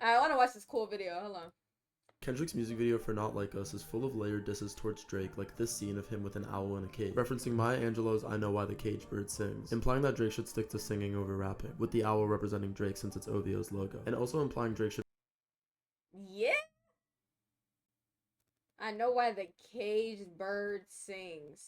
I want to watch this cool video. Hold on. Kendrick's music video for Not Like Us is full of layered disses towards Drake, like this scene of him with an owl in a cage, referencing Maya Angelou's I Know Why the Caged Bird Sings, implying that Drake should stick to singing over rapping, with the owl representing Drake since it's OVO's logo, and also implying Drake should Yeah. I know why the caged bird sings.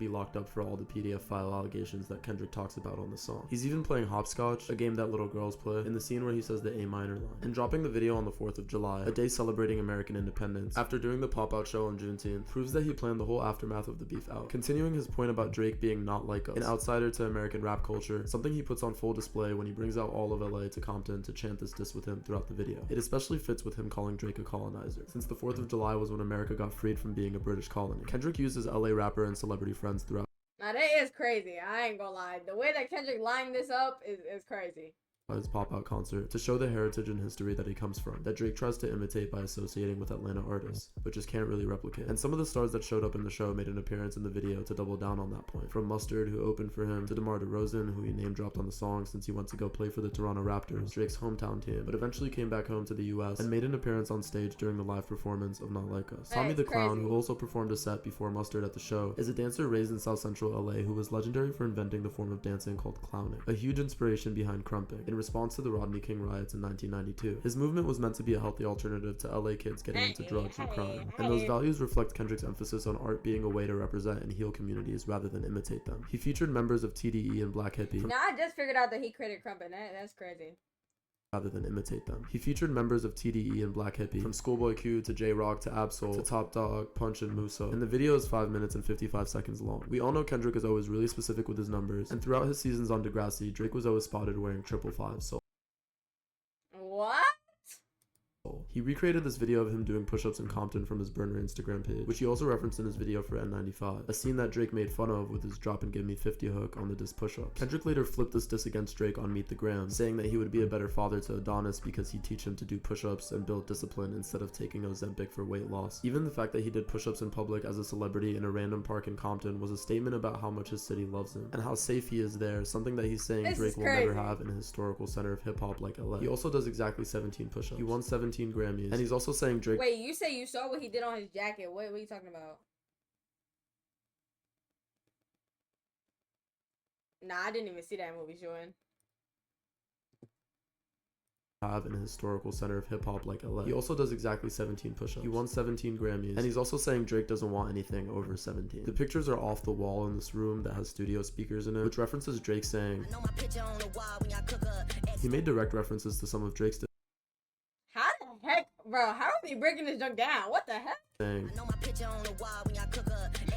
be locked up for all the PDF file allegations that Kendrick talks about on the song. He's even playing hopscotch, a game that little girls play, in the scene where he says the A minor line, and dropping the video on the 4th of July, a day celebrating American independence, after doing the pop-out show on Juneteenth, proves that he planned the whole aftermath of the beef out. Continuing his point about Drake being not like us, an outsider to American rap culture, something he puts on full display when he brings out all of LA to Compton to chant this diss with him throughout the video. It especially fits with him calling Drake a colonizer, since the 4th of July was when America got freed from being a British colony. Kendrick uses LA rapper and celebrity friends throughout Now that is crazy. I ain't gonna lie. The way that Kendrick lined this up is crazy. his pop-out concert to show the heritage and history that he comes from, that Drake tries to imitate by associating with Atlanta artists, but just can't really replicate. And some of the stars that showed up in the show made an appearance in the video to double down on that point, from Mustard, who opened for him, to DeMar DeRozan, who he name-dropped on the song since he went to go play for the Toronto Raptors, Drake's hometown team, but eventually came back home to the US and made an appearance on stage during the live performance of Not Like Us. Tommy the Clown, who also performed a set before Mustard at the show, is a dancer raised in South Central LA who was legendary for inventing the form of dancing called clowning, a huge inspiration behind krumping, in response to the Rodney King riots in 1992. His movement was meant to be a healthy alternative to LA kids getting into drugs and crime, and those values reflect Kendrick's emphasis on art being a way to represent and heal communities rather than imitate them. He featured members of TDE and Black Hippie. Now I just figured out that he created Krump, and that's crazy. Rather than imitate them. He featured members of TDE and Black Hippie, from Schoolboy Q to J-Rock to Absol to Top Dog, Punch, and Muso, and the video is 5 minutes and 55 seconds long. We all know Kendrick is always really specific with his numbers, and throughout his seasons on Degrassi, Drake was always spotted wearing 555, so What? he recreated this video of him doing push-ups in Compton from his burner Instagram page, which he also referenced in his video for N95, a scene that Drake made fun of with his drop and give me 50 hook on the diss push-ups. Kendrick later flipped this diss against Drake on Meet the Gram, saying that he would be a better father to Adonis because he'd teach him to do push-ups and build discipline instead of taking Ozempic for weight loss. Even the fact that he did push-ups in public as a celebrity in a random park in Compton was a statement about how much his city loves him, and how safe he is there, something that he's saying Drake will never have in a historical center of hip-hop like LA. He also does exactly 17 push-ups. He won 17 Grammys, and he's also saying Drake— Wait, you say you saw what he did on his jacket. What are you talking about? Nah, I didn't even see that movie showing. have in a historical center of hip-hop like LA. He also does exactly 17 push-ups. He won 17 Grammys, and he's also saying Drake doesn't want anything over 17. The pictures are off the wall in this room that has studio speakers in it, which references Drake saying— he made direct references to some of Drake's— How the heck, bro? How are they breaking this junk down? What the heck? saying—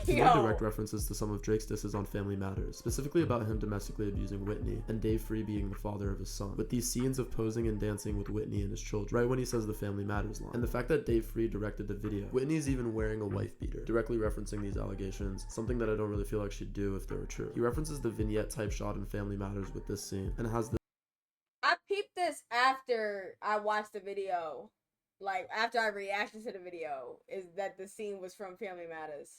he made direct references to some of Drake's disses on Family Matters, specifically about him domestically abusing Whitney, and Dave Free being the father of his son, with these scenes of posing and dancing with Whitney and his children, right when he says the Family Matters line. And the fact that Dave Free directed the video. Whitney's even wearing a wife beater, directly referencing these allegations, something that I don't really feel like she'd do if they were true. He references the vignette type shot in Family Matters with this scene, and has the— I peeped this after I watched the video. Like, after I reacted to the video, is that the scene was from Family Matters.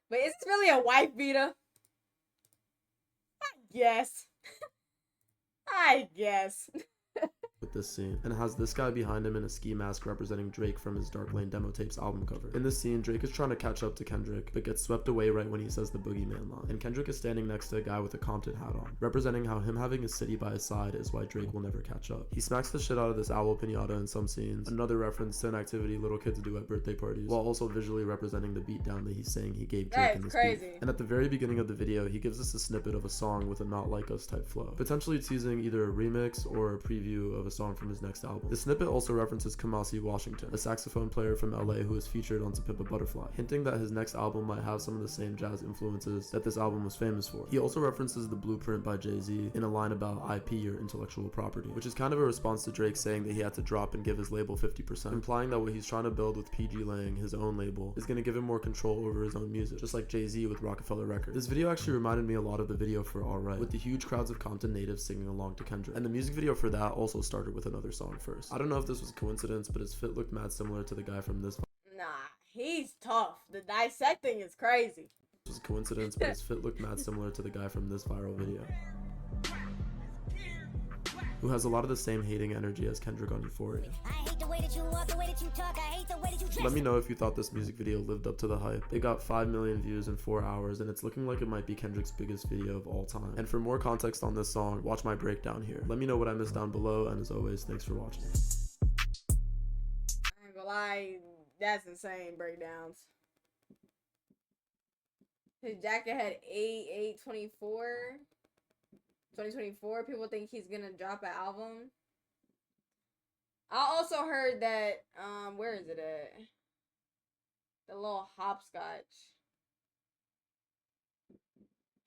But is this really a wife beater? I guess. I guess. with this scene, and has this guy behind him in a ski mask representing Drake from his Dark Lane Demo Tapes album cover. In this scene, Drake is trying to catch up to Kendrick, but gets swept away right when he says the boogeyman line, and Kendrick is standing next to a guy with a Compton hat on, representing how him having his city by his side is why Drake will never catch up. He smacks the shit out of this owl pinata in some scenes, another reference to an activity little kids do at birthday parties, while also visually representing the beatdown that he's saying he gave Drake in this beat. And at the very beginning of the video, he gives us a snippet of a song with a Not Like Us type flow, potentially teasing either a remix or a preview of a song from his next album. The snippet also references Kamasi Washington, a saxophone player from LA who is featured on To Pimp a Butterfly, hinting that his next album might have some of the same jazz influences that this album was famous for. He also references The Blueprint by Jay-Z in a line about IP or intellectual property, which is kind of a response to Drake saying that he had to drop and give his label 50%, implying that what he's trying to build with PG Lang, his own label, is going to give him more control over his own music, just like Jay-Z with Rockefeller Records. This video actually reminded me a lot of the video for Alright, with the huge crowds of Compton natives singing along to Kendrick, and the music video for that also started with another song first. I don't know if this was a coincidence, but his fit looked mad similar to the guy from this— Nah, he's tough. The dissecting is crazy. This was a coincidence, but his fit looked mad similar to the guy from this viral video. who has a lot of the same hating energy as Kendrick on Euphoria. Let me know if you thought this music video lived up to the hype. It got 5 million views in 4 hours, and it's looking like it might be Kendrick's biggest video of all time. And for more context on this song, watch my breakdown here. Let me know what I missed down below, and as always, thanks for watching. I ain't gonna lie, that's insane breakdowns. His jacket had 8/8/24. 2024. People think he's gonna drop an album. I also heard that, where is it at? The little hopscotch.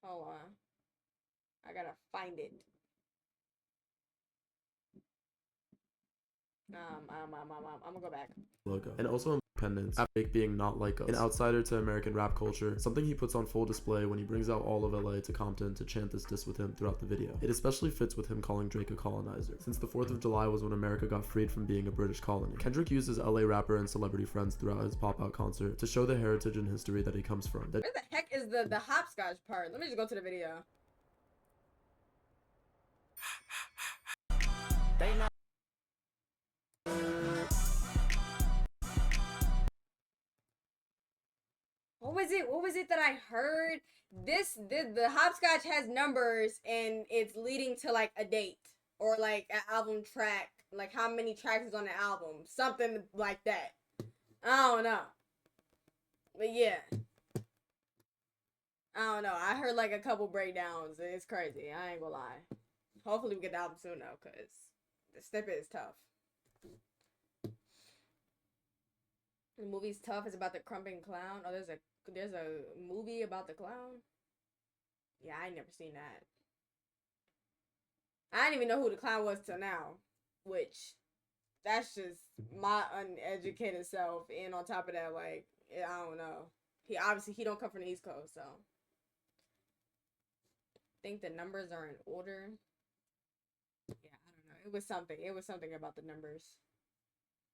Hold on. I gotta find it. I'm gonna go back. Logo. And also independence, after being not like us, an outsider to American rap culture, something he puts on full display when he brings out all of LA to Compton to chant this diss with him throughout the video. It especially fits with him calling Drake a colonizer, since the 4th of July was when America got freed from being a British colony. Kendrick uses LA rapper and celebrity friends throughout his pop-out concert to show the heritage and history that he comes from. Where the heck is the hopscotch part? Let me just go to the video. What was it that I heard? The hopscotch has numbers and it's leading to like a date or like an album track, like how many tracks is on the album, something like that. I don't know, but yeah, I don't know. I heard like a couple breakdowns. It's crazy. I ain't gonna lie. Hopefully we get the album soon though, cause the snippet is tough. The movie's tough. It's about the crumping clown. Oh, there's a movie about the clown. Yeah, I ain't never seen that. I didn't even know who the clown was till now, which that's just my uneducated self. And on top of that, like, I don't know. He don't come from the East Coast, so I think the numbers are in order. Yeah, I don't know. It was something about the numbers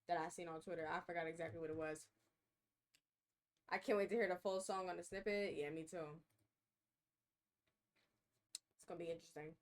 that I seen on Twitter. I forgot exactly what it was. I can't wait to hear the full song on the snippet. Yeah, me too. It's gonna be interesting.